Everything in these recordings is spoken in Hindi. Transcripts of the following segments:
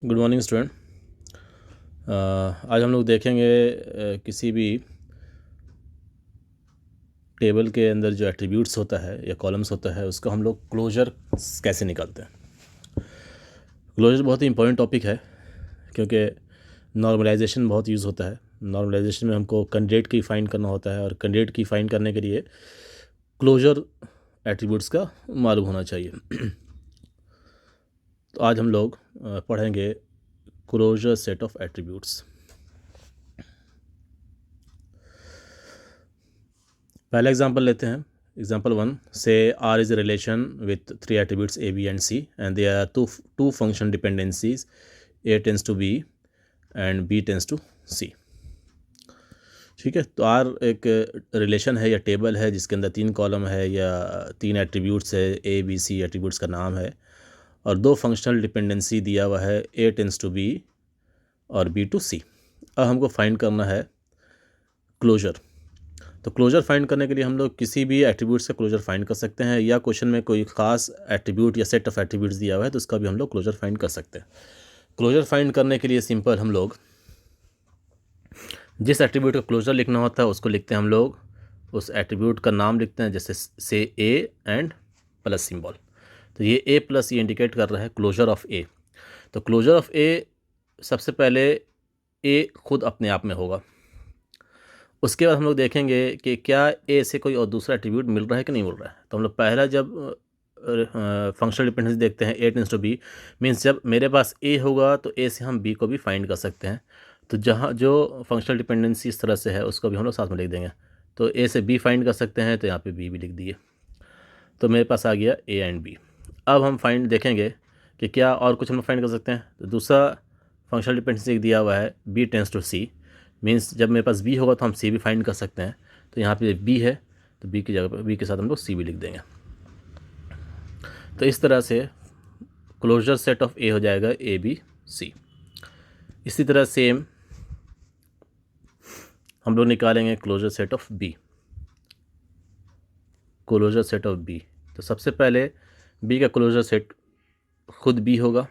Good morning student. आज हम लोग देखेंगे किसी भी टेबल के अंदर जो एट्रीब्यूट्स होता है या कॉलम्स होता है उसका हम लोग क्लोजर कैसे निकालते हैं। क्लोजर बहुत ही इंपॉर्टेंट टॉपिक है क्योंकि नॉर्मलाइजेशन बहुत यूज़ होता है। नॉर्मलाइजेशन में हमको कैंडिडेट की फाइंड करना होता है और कैंडिडेट की फाइंड करने के लिए क्लोजर एट्रीब्यूट्स का मालूम होना चाहिए। तो आज हम लोग पढ़ेंगे क्लोजर सेट ऑफ एट्रीब्यूट्स। पहला एग्जांपल लेते हैं। एग्जांपल 1 से R is a relation with 3 attributes A, B and C and there are two function dependencies, A tends to B and B tends to C। ठीक है, तो R एक रिलेशन है या टेबल है जिसके अंदर 3 कॉलम है या 3 एट्रीब्यूट्स है, A B C एट्रीब्यूट्स का नाम है और 2 फंक्शनल डिपेंडेंसी दिया हुआ है, A tends to B और B to C। अब हमको फाइंड करना है क्लोजर। तो क्लोजर फाइंड करने के लिए हम लोग किसी भी एट्रीब्यूट से क्लोजर फाइंड कर सकते हैं या क्वेश्चन में कोई खास एट्रीब्यूट या सेट ऑफ एट्रीब्यूट्स दिया हुआ है तो उसका भी हम लोग क्लोजर फाइंड कर सकते हैं। क्लोजर फाइंड करने के लिए सिंपल हम लोग जिस एट्रीब्यूट का क्लोजर लिखना होता है उसको लिखते हैं हम लोग, उस एट्रीब्यूट का नाम लिखते हैं, जैसे से ए एंड प्लस सिंबल। तो ये ए प्लस ये इंडिकेट कर रहा है क्लोजर ऑफ ए। तो क्लोजर ऑफ ए सबसे पहले ए खुद अपने आप में होगा। उसके बाद हम लोग देखेंगे कि क्या ए से कोई और दूसरा एट्रीब्यूट मिल रहा है कि नहीं मिल रहा है। तो हम लोग पहला जब फंक्शनल डिपेंडेंसी देखते हैं, ए टेंड्स टू बी, मीन्स जब मेरे पास ए होगा तो ए से हम बी को भी फाइंड कर सकते हैं। तो जहाँ जो फंक्शनल डिपेंडेंसी इस तरह से है उसको भी हम लोग साथ में लिख देंगे। तो ए से बी फाइंड कर सकते हैं तो यहाँ पे बी भी लिख दिए। तो मेरे पास आ गया ए एंड बी। अब हम फाइंड देखेंगे कि क्या और कुछ हम फाइंड कर सकते हैं। तो दूसरा फंक्शनल डिपेंडेंसी दिया हुआ है B tends to C, means जब मेरे पास बी होगा तो हम सी भी फाइंड कर सकते हैं। तो यहाँ पे बी है तो बी की जगह पर बी के साथ हम लोग सी भी लिख देंगे। तो इस तरह से क्लोजर सेट ऑफ ए हो जाएगा ए बी सी। इसी तरह सेम हम लोग निकालेंगे closure set of B. Closure set of B, तो सबसे पहले बी का क्लोजर सेट खुद बी होगा।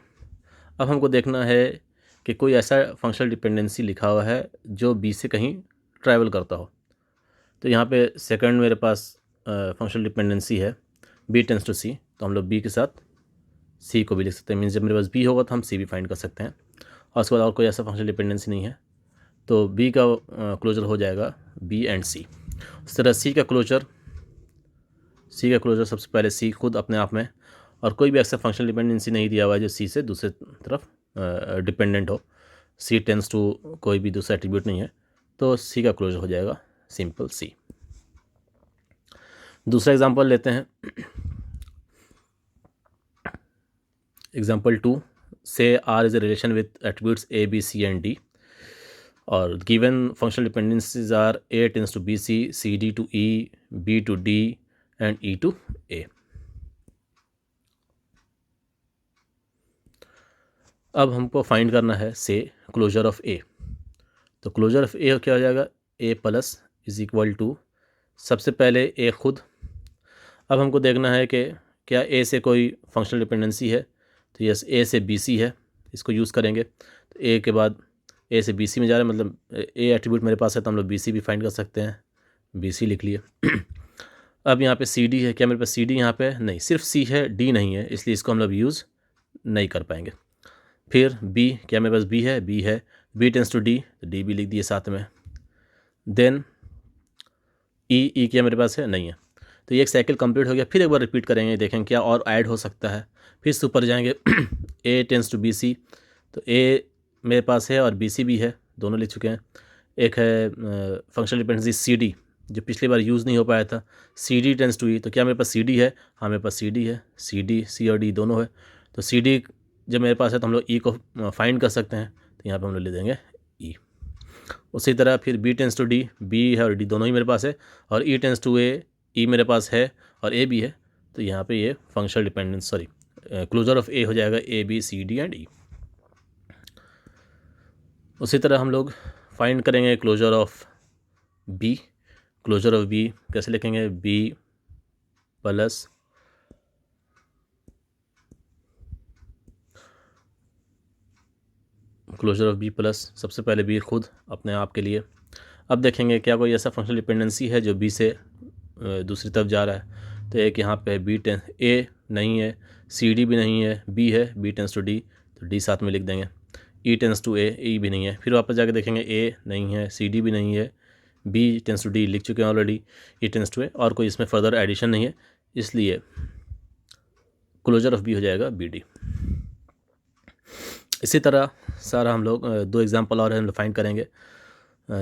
अब हमको देखना है कि कोई ऐसा फंक्शनल डिपेंडेंसी लिखा हुआ है जो बी से कहीं ट्रैवल करता हो। तो यहाँ पे सेकंड मेरे पास फंक्शनल डिपेंडेंसी है बी टेंस टू सी, तो हम लोग बी के साथ सी को भी लिख सकते हैं। मीन्स जब मेरे पास बी होगा तो हम सी भी फाइंड कर सकते हैं। और उसके बाद और कोई ऐसा फंक्शनल डिपेंडेंसी नहीं है तो बी का क्लोजर हो जाएगा बी एंड सी। उस तरह सी का क्लोजर सबसे पहले सी खुद अपने आप में, और कोई भी ऐसा फंक्शनल डिपेंडेंसी नहीं दिया हुआ है जो सी से दूसरे तरफ डिपेंडेंट हो। सी टेंस टू कोई भी दूसरा एट्रीब्यूट नहीं है तो सी का क्लोजर हो जाएगा सिंपल सी। दूसरा एग्जांपल लेते हैं। एग्जांपल 2 से R is a relation with attributes A B C and D और given functional dependencies are A tends to B C D to E, B to D and E to A. अब हमको फाइंड करना है से क्लोजर ऑफ ए। तो क्लोजर ऑफ ए क्या हो जाएगा, ए प्लस इज इक्वल टू सबसे पहले ए खुद। अब हमको देखना है कि क्या ए से कोई फंक्शनल डिपेंडेंसी है। तो यस, ए से बी सी है, इसको यूज़ करेंगे। तो ए के बाद ए से बी सी में जा रहा है, मतलब ए एट्रीब्यूट मेरे पास है तो हम लोग बी सी भी फाइंड कर सकते हैं। बी सी लिख लिए। अब यहाँ पे सी डी है, क्या मेरे पास सी डी यहाँ पे नहीं, सिर्फ सी है डी नहीं है, इसलिए इसको हम लोग यूज़ नहीं कर पाएंगे। फिर बी, क्या मेरे पास बी है, बी है, बी टेंस टू डी, तो डी भी लिख दिए साथ में। देन ई क्या मेरे पास है, नहीं है। तो ये एक साइकिल कंप्लीट हो गया। फिर एक बार रिपीट करेंगे, देखेंगे क्या और ऐड हो सकता है। फिर से ऊपर जाएंगे। ए टेंस टू बी सी, तो ए मेरे पास है और बी सी भी है, दोनों लिख चुके हैं। एक है फंक्शनल डिपेंडेंसी सी डी, जो पिछली बार यूज़ नहीं हो पाया था। सी डी टेंस टू ई, तो क्या मेरे पास सी डी है, हाँ मेरे पास सी डी है, सी डी सी और डी दोनों है। तो सी डी जब मेरे पास है तो हम लोग ई को फाइंड कर सकते हैं, तो यहाँ पे हम लोग ले देंगे ई। उसी तरह फिर B tends to D, B है और डी दोनों ही मेरे पास है, और ई टेंस टू ए, ई मेरे पास है और ए भी है। तो यहाँ पे ये functional dependence closure of A हो जाएगा A B C D and E. उसी तरह हम लोग फाइंड करेंगे closure of B. Closure of B कैसे लिखेंगे, B plus closure of B plus, सबसे पहले बी खुद अपने आप के लिए। अब देखेंगे क्या कोई ऐसा फंक्शनल डिपेंडेंसी है जो बी से दूसरी तरफ जा रहा है। तो एक यहाँ पे बी टेंस ए नहीं है, सी डी भी नहीं है, बी है, बी टेंस टू डी, तो डी साथ में लिख देंगे। ई टेंस टू ए, ई भी नहीं है। फिर वापस जाके देखेंगे ए नहीं है, सी डी भी नहीं है, बी टेंस टू डी लिख चुके हैं ऑलरेडी, ई टेंस टू ए, और कोई इसमें फर्दर एडिशन नहीं है, इसलिए क्लोजर ऑफ बी हो जाएगा बी डी। इसी तरह सारा हम लोग दो एग्जांपल और हम लोग फाइंड करेंगे।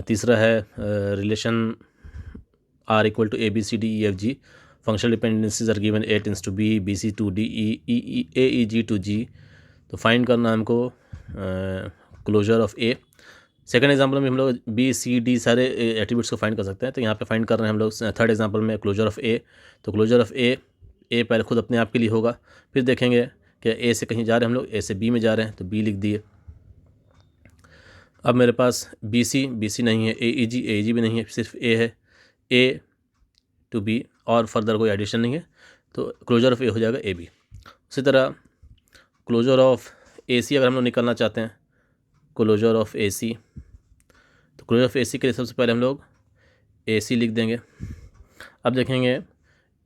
तीसरा है relation R equal to A B C D E F G, functional dependencies are given A tends to B, B C to D, E A E G to G. तो फाइंड करना है हमको closure of A. Second example में हम लोग बी सी डी सारे एट्रीब्यूट्स को फाइंड कर सकते हैं, तो यहाँ पे फाइंड कर रहे हैं हम लोग थर्ड एग्जांपल में क्लोजर ऑफ ए। तो क्लोजर ऑफ ए पहले खुद अपने आप के लिए होगा, फिर देखेंगे कि ए से कहीं जा रहे हैं हम लोग, ए से बी में जा रहे हैं, तो बी लिख दिए। अब मेरे पास बी सी नहीं है, ए ई जी भी नहीं है, सिर्फ ए है, ए टू बी और फर्दर कोई एडिशन नहीं है, तो क्लोजर ऑफ ए हो जाएगा ए बी। उसी तरह क्लोजर ऑफ ए सी अगर हम लोग निकालना चाहते हैं, क्लोजर ऑफ ए सी, तो क्लोजर ऑफ ए सी के लिए सबसे पहले हम लोग ए सी लिख देंगे। अब देखेंगे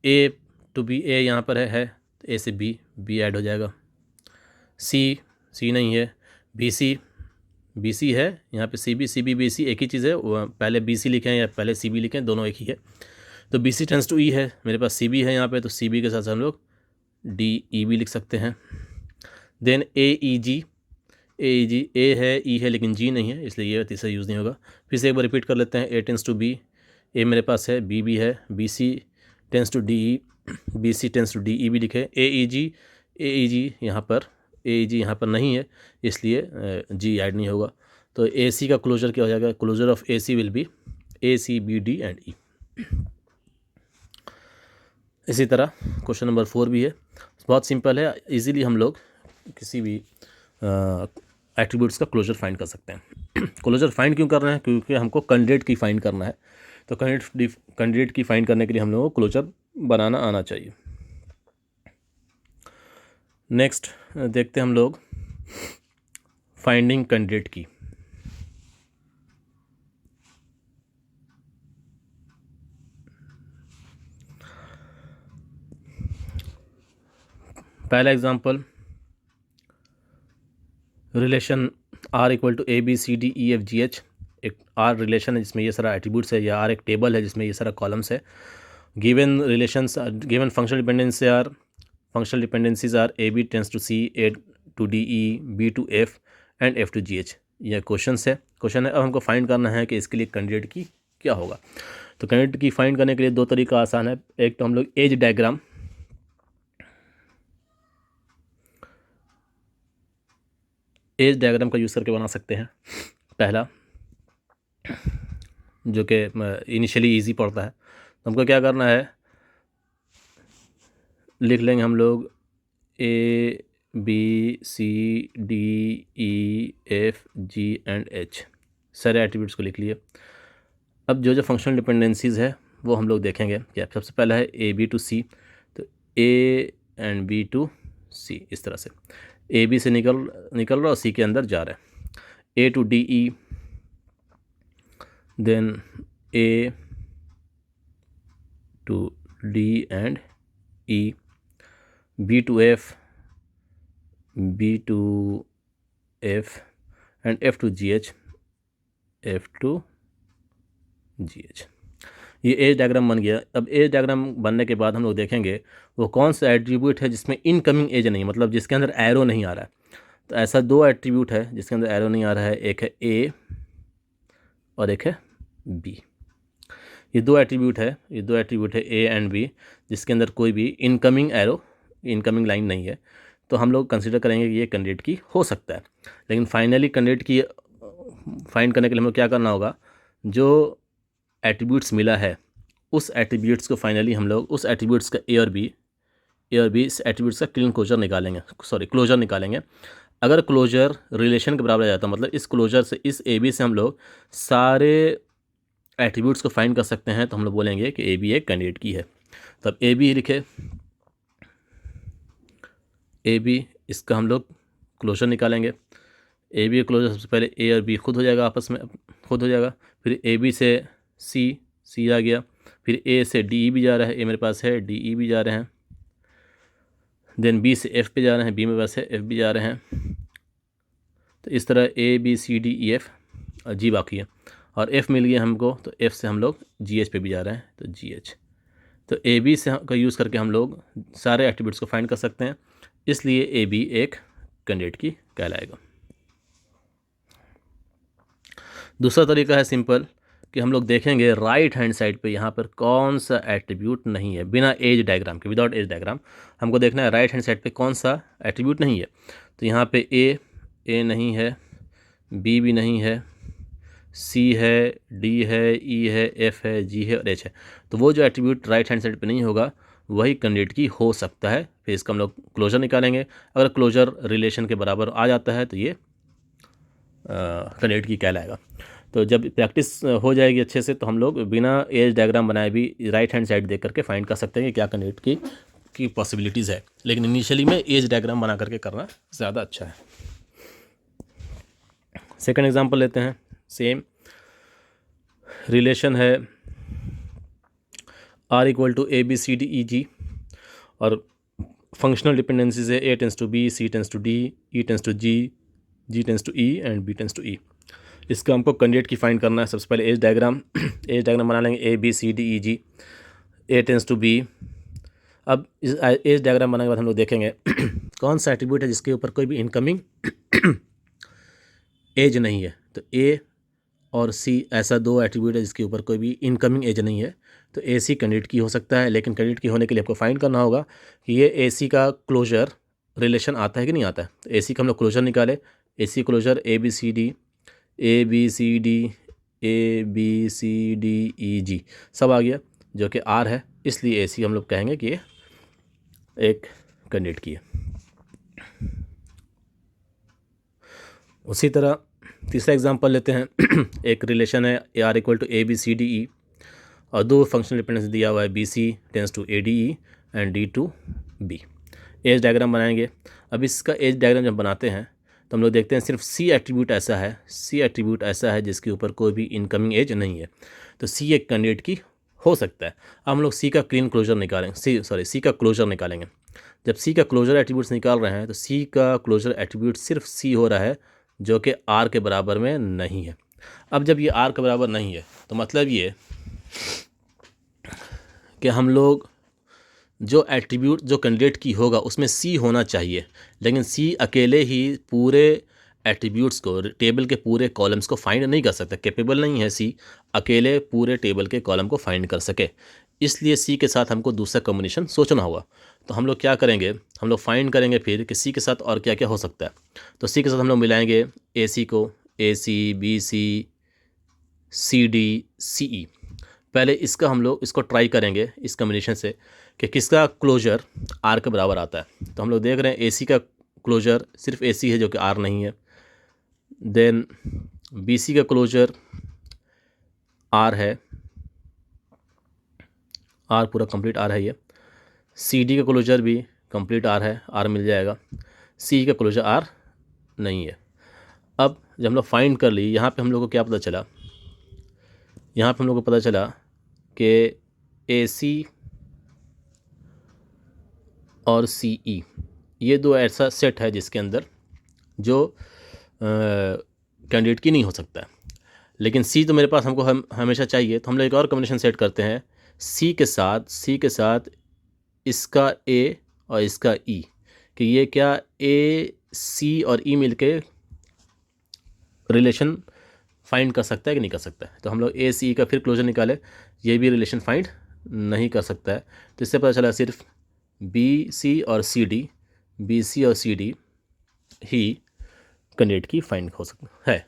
ए टू बी, ए यहाँ पर है, तो ए से बी ऐड हो जाएगा। सी नहीं है, बी सी है, यहाँ पे सी बी सी एक ही चीज़ है, पहले बी सी लिखें या पहले सी बी लिखें, दोनों एक ही है। तो बी सी टेंस टू ई है, मेरे पास सी बी है यहाँ पे, तो सी बी के साथ हम लोग डी ई भी लिख सकते हैं। देन ए ई जी ए है, ई है लेकिन जी नहीं है, इसलिए ये तीसरा यूज़ नहीं होगा। फिर से एक बार रिपीट कर लेते हैं, A tends to B, A मेरे पास है, बी है, B C tends to D E, B C tends to D E भी लिखे। ए ई जी यहाँ पर नहीं है, इसलिए जी ऐड नहीं होगा। तो ए सी का क्लोजर क्या हो जाएगा, closure of A C will be A C B D and E. इसी तरह क्वेश्चन नंबर 4 भी है, बहुत सिंपल है, इजीली हम लोग किसी भी एट्रीब्यूट्स का क्लोजर फाइंड कर सकते हैं। क्लोजर फाइंड क्यों कर रहे हैं, क्योंकि हमको कैंडिडेट की फाइंड करना है, तो कैंडिडेट की फाइंड करने के लिए हम लोगों को क्लोजर बनाना आना चाहिए। नेक्स्ट देखते हैं हम लोग फाइंडिंग कैंडिडेट की। पहला example, relation R equal to A B C D E F G H, एक आर रिलेशन है जिसमें ये सारा एट्रीब्यूट्स है, या आर एक टेबल है जिसमें ये सारा कॉलम्स है। Given relations, given functional dependencies are A B tends to C, A to D E, B to F and F to G H. यह क्वेश्चन है। अब हमको फाइंड करना है कि इसके लिए कैंडिडेट की क्या होगा। तो कैंडिडेट की फाइंड करने के लिए दो तरीका आसान है। एक तो हम लोग एज डायग्राम का यूज़ करके बना सकते हैं। पहला जो कि इनिशियली इजी पड़ता है, तो हमको क्या करना है, लिख लेंगे हम लोग A B C D E F G and H, सारे एट्रीब्यूट्स को लिख लिए। अब जो फंक्शनल डिपेंडेंसीज़ है वो हम लोग देखेंगे। क्या सबसे पहला है ए बी टू सी, तो ए एंड बी टू सी, इस तरह से ए बी से निकल रहा और सी के अंदर जा रहा है। A to D E, then A to D and E, B to F and F to G H, ये एज डायग्राम बन गया। अब एज डायग्राम बनने के बाद हम लोग देखेंगे वो कौन सा एट्रीब्यूट है जिसमें इनकमिंग एज नहीं, मतलब जिसके अंदर एरो नहीं आ रहा है। तो ऐसा दो एट्रीब्यूट है जिसके अंदर एरो नहीं आ रहा है, एक है ए और एक है बी। ये दो एट्रीब्यूट है ए एंड बी, जिसके अंदर कोई भी इनकमिंग लाइन नहीं है। तो हम लोग कंसिडर करेंगे कि ये कैंडिडेट की हो सकता है। लेकिन फाइनली कैंडिडेट की फाइंड करने के लिए हम लोग क्या करना होगा, जो एट्रीब्यूट्स मिला है उस एट्रीब्यूट्स को फाइनली हम लोग उस एट्रीब्यूट्स का ए और बी इस एट्रीब्यूट्स का क्लोजर निकालेंगे। अगर क्लोजर रिलेशन के बराबर आ जाता है, मतलब इस क्लोजर से, इस ए बी से हम लोग सारे एट्रीब्यूट्स को फाइंड कर सकते हैं, तो हम लोग बोलेंगे कि ए बी एक कैंडिडेट की है। तब ए बी लिखे, ए बी, इसका हम लोग क्लोजर निकालेंगे। ए बी क्लोजर सबसे पहले ए और बी खुद हो जाएगा, आपस में खुद हो जाएगा। फिर ए बी से सी आ गया, फिर ए से डी ई भी जा रहा है, ए मेरे पास है, डी ई भी जा रहे हैं। देन बी से एफ पे जा रहे हैं, बी मेरे पास है, एफ भी जा रहे हैं। तो इस तरह A B C D E F और जी बाकी है, और एफ़ मिल गया हमको, तो एफ़ से हम लोग जी एच पे भी जा रहे हैं, तो जी एच। तो ए बी से का यूज़ करके हम लोग सारे एट्रीब्यूट्स को फाइंड कर सकते हैं, इसलिए ए बी एक कैंडिडेट की कहलाएगा। दूसरा तरीका है सिंपल, कि हम लोग देखेंगे राइट हैंड साइड पे यहाँ पर कौन सा एट्रीब्यूट नहीं है, बिना एज डायग्राम के, विदाउट एज डायग्राम हमको देखना है राइट हैंड साइड पे कौन सा एट्रीब्यूट नहीं है। तो यहाँ पे ए नहीं है, बी भी नहीं है, सी है, डी है, ई है, एफ है, जी है और एच है। तो वो जो एट्रीब्यूट राइट हैंड साइड पे नहीं होगा वही कैंडिडेट की हो सकता है। फिर इसका हम लोग क्लोजर निकालेंगे, अगर क्लोजर रिलेशन के बराबर आ जाता है तो ये कैंडिडेट की कहलाएगा। तो जब प्रैक्टिस हो जाएगी अच्छे से तो हम लोग बिना एज डायग्राम बनाए भी राइट हैंड साइड देख करके फाइंड कर सकते हैं कि क्या कैंडिडेट की पॉसिबिलिटीज़ है, लेकिन इनिशियली में एज डायग्राम बना करके करना ज़्यादा अच्छा है। सेकंड एग्जांपल लेते हैं, सेम रिलेशन है R equal to A B C D E G, और फंक्शनल डिपेंडेंसीज है A tends to B, C tends to D, E tends to G, G tends to E and B tends to E. इसका हमको कैंडिडेट की फाइंड करना है। सबसे पहले एज डायग्राम बना लेंगे, A B C D E G, A tends to B. अब इस एज डायग्राम बनाने के बाद हम लोग देखेंगे कौन सा एट्रीब्यूट है जिसके ऊपर कोई भी इनकमिंग एज नहीं है। तो ए और सी ऐसा दो एट्रीब्यूट है जिसके ऊपर कोई भी इनकमिंग एज नहीं है, तो ए सी कैंडिडेट की हो सकता है। लेकिन कैंडिडेट की होने के लिए आपको फाइंड करना होगा कि ये ए सी का क्लोजर रिलेशन आता है कि नहीं आता है। तो ए सी का हम लोग क्लोजर निकाले, A C closure A B C D, A B C D, A B C D E G सब आ गया, जो कि आर है, इसलिए ए सी हम लोग कहेंगे कि ये एक कैंडिडेट की है। उसी तरह तीसरा एग्जांपल लेते हैं एक रिलेशन है a R equal to A B C D E, और दो फंक्शनल डिपेंडेंस दिया हुआ है B C tends to A D E and D to B. Edge diagram बनाएंगे। अब इसका एज डायग्राम जब बनाते हैं तो हम लोग देखते हैं सिर्फ सी एट्रीब्यूट ऐसा है जिसके ऊपर कोई भी इनकमिंग एज नहीं है, तो सी एक कैंडिडेट की हो सकता है। अब हम लोग सी का क्लीन क्लोजर निकालेंगे, सी का क्लोजर निकालेंगे। जब सी का क्लोजर एट्रीब्यूट्स निकाल रहे हैं तो सी का क्लोजर एट्रीब्यूट सिर्फ सी हो रहा है, जो कि आर के बराबर में नहीं है। अब जब ये आर के बराबर नहीं है तो मतलब ये कि हम लोग जो एट्रीब्यूट जो कैंडिडेट की होगा उसमें सी होना चाहिए, लेकिन सी अकेले ही पूरे एट्रीब्यूट्स को, टेबल के पूरे कॉलम्स को फाइंड नहीं कर सकता, कैपेबल नहीं है सी अकेले पूरे टेबल के कॉलम को फाइंड कर सके। इसलिए सी के साथ हमको दूसरा कॉम्बिनेशन सोचना होगा। तो हम लोग क्या करेंगे, हम लोग फाइंड करेंगे फिर कि सी के साथ और क्या क्या हो सकता है। तो सी के साथ हम लोग मिलाएंगे ए सी को, ए C, B C, C D, सी ई। पहले इसका हम लोग इसको ट्राई करेंगे इस कॉम्बिनेशन से कि किसका क्लोजर आर के बराबर आता है। तो हम लोग देख रहे हैं ए सी का क्लोजर सिर्फ ए सी है, जो कि आर नहीं है। देन बी सी का क्लोजर आर है, आर पूरा कंप्लीट आर है ये। सी डी का क्लोजर भी कंप्लीट आर है, आर मिल जाएगा। सी का क्लोजर आर नहीं है। अब जब हम लोग फाइंड कर ली, यहाँ पे हम लोग को क्या पता चला, यहाँ पे हम लोग को पता चला कि ए सी और सी ई ये दो ऐसा सेट है जिसके अंदर जो कैंडिडेट की नहीं हो सकता है। लेकिन सी तो मेरे पास हमको हमेशा चाहिए, तो हम लोग एक और कॉम्बिनेशन सेट करते हैं सी के साथ इसका ए और इसका ई, कि ये क्या ए सी और ई मिलके रिलेशन फाइंड कर सकता है कि नहीं कर सकता है। तो हम लोग ए सी का फिर क्लोजर निकाले, ये भी रिलेशन फाइंड नहीं कर सकता है। तो इससे पता चला सिर्फ बी सी और सी डी ही कैंडिडेट की फाइंड हो सकता है।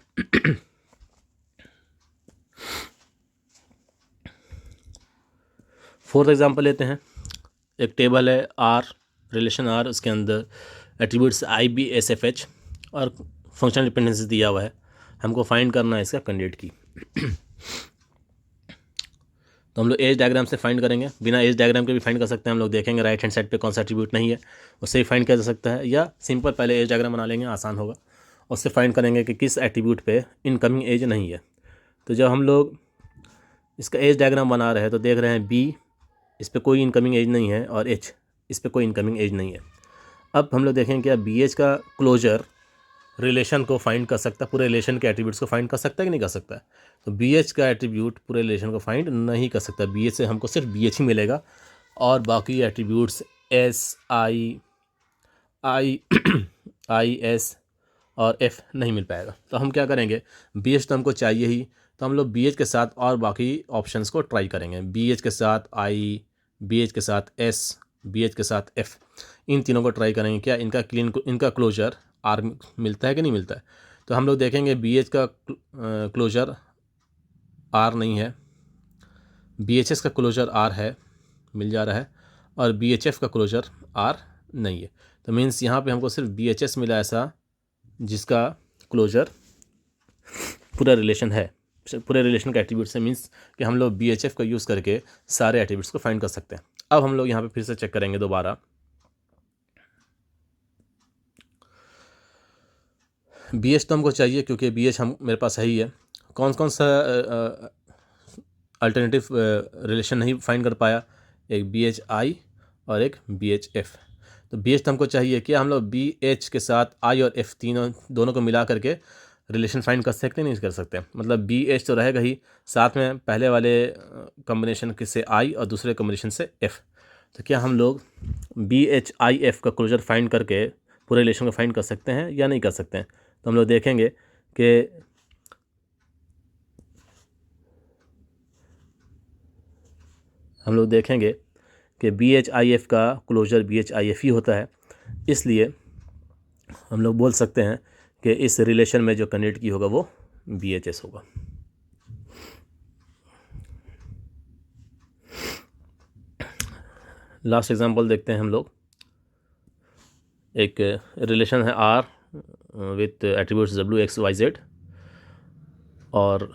फोर्थ एग्जांपल लेते हैं। एक टेबल है आर, रिलेशन आर, उसके अंदर एट्रीब्यूट्स आई बी एस एफ एच और फंक्शनल डिपेंडेंसी दिया हुआ है। हमको फाइंड करना है इसका कैंडिडेट की। तो हम लोग एज डायग्राम से फाइंड करेंगे, बिना एज डायग्राम के भी फाइंड कर सकते हैं। हम लोग देखेंगे राइट हैंड साइड पे कौन सा एट्रीब्यूट नहीं है, उससे ही फाइंड किया जा सकता है, या सिंपल पहले एज डायग्राम बना लेंगे, आसान होगा। उससे फाइंड करेंगे कि किस एट्रीब्यूट पे इनकमिंग एज नहीं है। तो जब हम लोग इसका एज डायग्राम बना रहे हैं तो देख रहे हैं बी, इस पर कोई इनकमिंग एज नहीं है, और एच, इस पर कोई इनकमिंग एज नहीं है। अब हम लोग देखेंगे क्या बी एच का क्लोजर रिलेशन को फाइंड कर सकता है, पूरे रिलेशन के एट्रीब्यूट्स को फाइंड कर सकता है कि नहीं कर सकता है। तो बी एच का एट्रीब्यूट पूरे रिलेशन को फाइंड नहीं कर सकता। बी एच से हमको सिर्फ बी एच ही मिलेगा, और बाकी एट्रीब्यूट्स एस, आई, आई आई, एस और एफ नहीं मिल पाएगा। तो हम क्या करेंगे, बी एच तो हमको चाहिए ही, तो हम लोग बी एच के साथ और बाकी ऑप्शंस को ट्राई करेंगे। बी एच के साथ आई, बी एच के साथ एस, बी एच के साथ एफ, इन तीनों को ट्राई करेंगे क्या इनका क्लोजर आर मिलता है कि नहीं मिलता है। तो हम लोग देखेंगे बी एच का क्लोजर आर नहीं है, बी एच एस का क्लोजर आर है, मिल जा रहा है, और बी एच एफ का क्लोजर आर नहीं है। तो मीन्स यहाँ पे हमको सिर्फ बी एच एस मिला ऐसा जिसका क्लोजर पूरा रिलेशन है, पूरे रिलेशन का एट्रीब्यूट से, मीन्स कि हम लोग बी एच एफ का यूज़ करके सारे एट्रीब्यूट्स को फाइंड कर सकते हैं। अब हम लोग यहाँ पे फिर से चेक करेंगे दोबारा। बी एच तो हमको चाहिए क्योंकि बी एच हम मेरे पास है ही है। कौन कौन सा अल्टरनेटिव रिलेशन नहीं फाइंड कर पाया, एक बी एच आई और एक बी एच एफ। तो बी एच तो हमको चाहिए, क्या हम लोग बी एच के साथ आई और एफ दोनों को मिला करके रिलेशन फाइंड कर सकते नहीं कर सकते। मतलब बी एच तो रहेगा ही, साथ में पहले वाले कॉम्बिनेशन से आई और दूसरे कॉम्बिनेशन से एफ। तो क्या हम लोग बी एच आई एफ का क्लोजर फाइंड करके पूरे रिलेशन को फाइंड कर सकते हैं या नहीं कर सकते हैं। तो हम लोग देखेंगे कि बी एच आई एफ का closure B H I F ही होता है, इसलिए हम लोग बोल सकते हैं कि इस रिलेशन में जो कैंडिडेट की होगा वो बी एच एस होगा। लास्ट एग्जांपल देखते हैं हम लोग। एक रिलेशन है R with attributes W X Y Z, और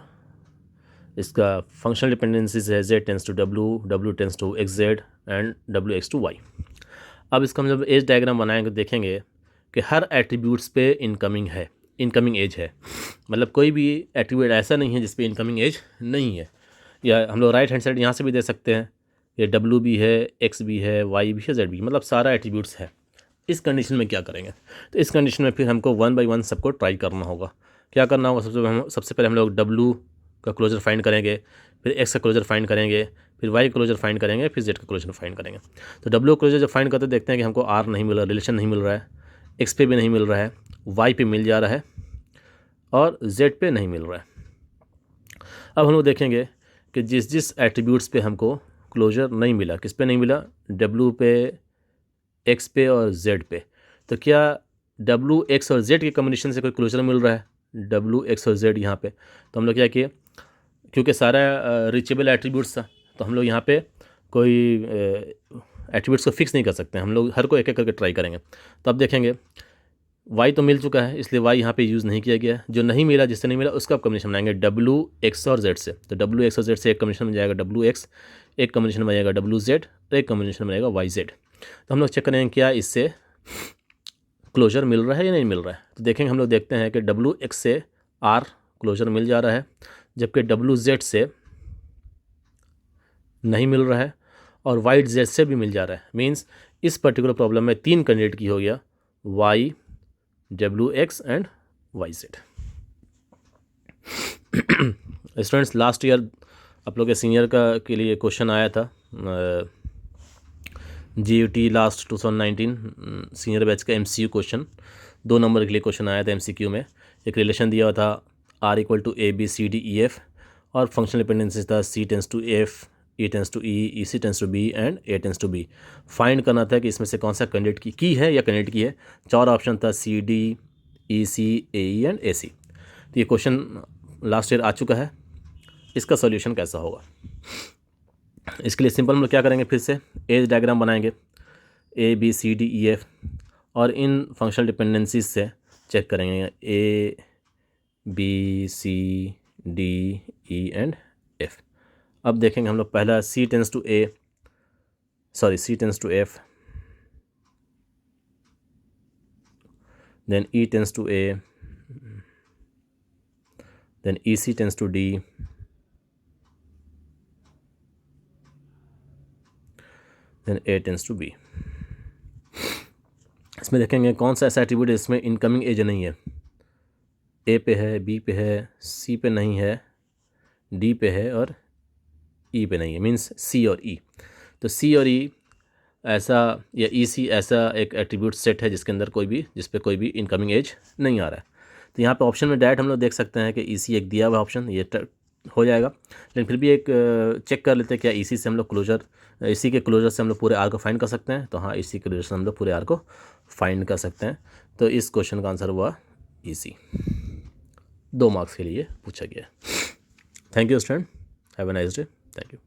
इसका फंक्शनल डिपेंडेंसीज है Z tends to W, W tends to X Z and W X to Y. अब इसका हम जब एज डायग्राम बनाएंगे तो देखेंगे कि हर एट्रीब्यूट्स पे इनकमिंग एज है। मतलब कोई भी एट्रीब्यूट ऐसा नहीं है जिस पे इनकमिंग एज नहीं है। या हम लोग राइट हैंड साइड यहाँ से भी दे सकते हैं, ये डब्ल्यू भी है, एक्स भी है, वाई भी है, जेड भी, मतलब सारा एट्रीब्यूट्स है। इस कंडीशन में क्या करेंगे, तो इस कंडीशन में फिर हमको 1 बाय 1 सबको ट्राई करना होगा। क्या करना होगा, सबसे पहले हम लोग डब्ल्यू का क्लोजर फाइंड करेंगे, फिर एक्स का क्लोजर फाइंड करेंगे, फिर वाई क्लोजर फाइंड करेंगे, फिर जेड का क्लोजर फाइंड करेंगे। तो डब्ल्यू क्लोजर जब फाइंड करते देखते हैं कि हमको आर नहीं मिल रहा, रिलेशन नहीं मिल रहा है, एक्स पे भी नहीं मिल रहा है, वाई पे मिल जा रहा है, और जेड पे नहीं मिल रहा है। अब हम लोग देखेंगे कि जिस जिस एट्रीब्यूट्स पे हमको क्लोजर नहीं मिला, किस पे नहीं मिला, डब्ल्यू पे, एक्स पे और जेड पे। तो क्या डब्ल्यू एक्स और जेड के कॉम्बिनेशन से कोई क्लोजर मिल रहा है, डब्ल्यू एक्स और जेड यहाँ पे। तो हम लोग क्या किए, क्योंकि सारा रीचेबल एट्रीब्यूट्स था, तो हम लोग यहाँ पे कोई एट्रीब्यूट्स को फिक्स नहीं कर सकते, हम लोग हर को एक एक करके ट्राई करेंगे। तो अब देखेंगे वाई तो मिल चुका है, इसलिए वाई यहाँ पे यूज़ नहीं किया गया। जो नहीं मिला, जिससे नहीं मिला, उसका कॉम्बिनेशन बनाएंगे डब्ल्यू एक्स और जेड से। तो डब्ल्यू एक्स और जेड से एक कॉम्बिनेशन बन जाएगा डब्ल्यू एक्स, एक कॉम्बिनेशन बनेगा डब्ल्यू जेड, और एक कॉम्बिनेशन बनेगा वाई जेड। तो हम लोग चेक करेंगे क्या इससे क्लोजर मिल रहा है या नहीं मिल रहा है। तो देखेंगे, हम लोग देखते हैं कि डब्ल्यू एक्स से आर क्लोजर मिल जा रहा है, जबकि डब्ल्यू जेड से नहीं मिल रहा है, और वाई जेड से भी मिल जा रहा है। मीन्स इस पर्टिकुलर प्रॉब्लम में 3 कैंडिडेट की हो गया, Y, W X and Y Z. Students, last year आप लोग के सीनियर के लिए क्वेश्चन आया था, GUT लास्ट 2019 सीनियर बैच का MCQ क्वेश्चन, 2 नंबर के लिए क्वेश्चन आया था MCQ में। एक रिलेशन दिया हुआ था R इक्वल टू ABCDEF, और फंक्शनल डिपेंडेंसीज था C tends to F, E tends to E, EC tends to B and A tends to B। Find करना था कि इसमें से कौन सा कैंडिडेट की है या कैंडिडेट की है। 4 ऑप्शन था CD, EC, AE and AC। तो ये क्वेश्चन लास्ट ईयर आ चुका है, इसका सॉल्यूशन कैसा होगा। इसके लिए सिंपल हम लोग क्या करेंगे, फिर से एज डायग्राम बनाएंगे ABCDEF, और इन फंक्शनल डिपेंडेंसीज से चेक करेंगे ABCDE एंड F। अब देखेंगे हम लोग पहला C tends to F, then E tends to A, then EC tends to D, then A tends to B। इसमें देखेंगे कौन सा ऐसा एट्रीब्यूट है इसमें इनकमिंग एज नहीं है। A पे है, B पे है, C पे नहीं है, D पे है और E पे नहीं है, मीन्स C और E। तो C और E ऐसा या EC ऐसा एक एट्रीब्यूट सेट है जिसके अंदर जिस पे कोई भी इनकमिंग एज नहीं आ रहा है। तो यहाँ पे ऑप्शन में डायरेक्ट हम लोग देख सकते हैं कि EC एक दिया हुआ ऑप्शन, ये हो जाएगा। लेकिन फिर भी एक चेक कर लेते हैं क्या EC से हम लोग EC के क्लोजर से हम लोग पूरे आर को फाइंड कर सकते हैं। तो हाँ, EC के क्लोजर से हम लोग पूरे आर को फाइंड कर सकते हैं। तो इस क्वेश्चन का आंसर हुआ EC। 2 मार्क्स के लिए पूछा गया। Thank you student, have a nice day. Thank you.